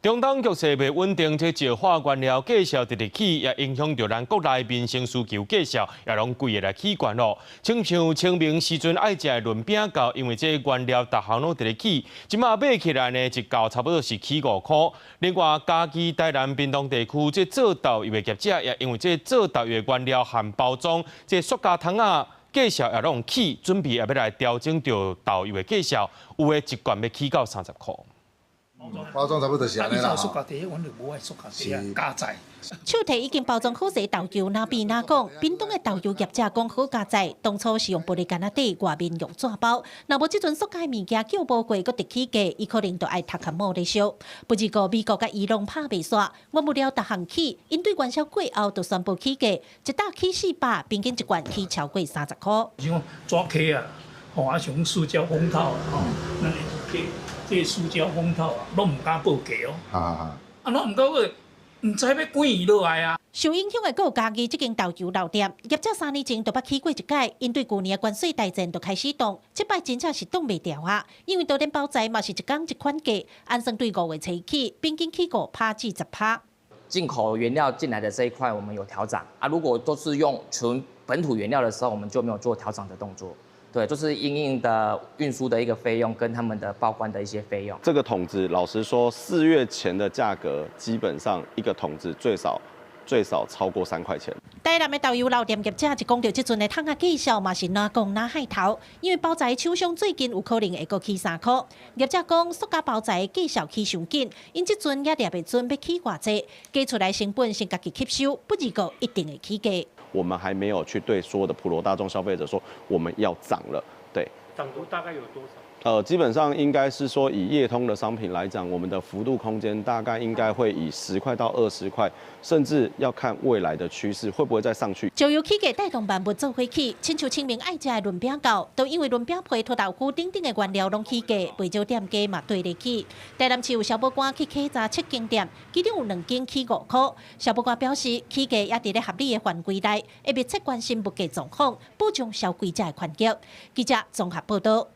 中東局勢未穩定，這石化原料價格直直起，也影響到咱國內民生需求價格，也攏貴個來起懸咯。親像清明時陣愛食的潤餅糕，因為這原料逐項攏直直起，即馬買起來呢，一包差不多是起5塊。另外，嘉義台南屏東地區這做豆油的業者，也因為這做豆油的原料含包裝，這塑膠桶啊價格也攏起，準備也要來調整到豆油的價格，有的一罐要起到30塊。包裝差不多是安尼啦。手提已經包裝好勢豆油，哪比哪講？屏東的豆油業者講好加載，當初是用玻璃矸底，外面用紙包。若無這陣塑膠物件叫無過，佫直起價，伊可能就愛讀較冇咧燒。不過美國甲伊朗拍袂煞，原物料逐項起，因對元宵過後就宣布起價，一打起400，平均一罐起超過30塊。像紙殼啊，啊像塑膠封套啊，那這塑膠封套啊，攏唔敢報價哦。啊，攏唔過唔知要關伊落來啊。受影響的佫有嘉義這間豆油老店，業者3年前就捌起過一屆，因對去年的關稅大戰就開始動，這擺真正是擋袂掉啊！因為豆連包材嘛是一工一款價，按算對5月初起，平均起5%至10%。進口原料進來的這一塊，我們有調漲啊。如果都是用純本土原料的時候，我們就沒有做調漲的動作。對，就是因應的運輸的一個費用跟他們的報關的一些費用。這個桶子，老實說，4月前的價格基本上一個桶子最少超過3塊錢。台南的豆油老店業者就講到，這陣的桶仔計數嘛是哪講哪海頭，因為包材廠商最近有可能會閣起3塊。業者講，塑膠包材計數起上緊，因這陣也抓袂準要起偌濟，加出來成本先家己吸收，不然個一定會起價。我們還沒有去對所有的普羅大眾消費者說我們要漲了，對。漲幅大概有多少？基本上應該是說，以業通的商品來講，我們的幅度空間大概應該會以10塊到20塊，甚至要看未來的趨勢會不會再上去。石油起價帶動萬物做伙起，親像清明愛食的潤餅糕，都因為潤餅皮、土豆腐等等的原料攏起價，袂少店家嘛對得起。台南市有消保官去考察7間店，其中有2間起5塊。消保官表示，起價也佇咧合理的範圍內，會密切關心物價狀況，保障消費者的權益。記者綜合報道。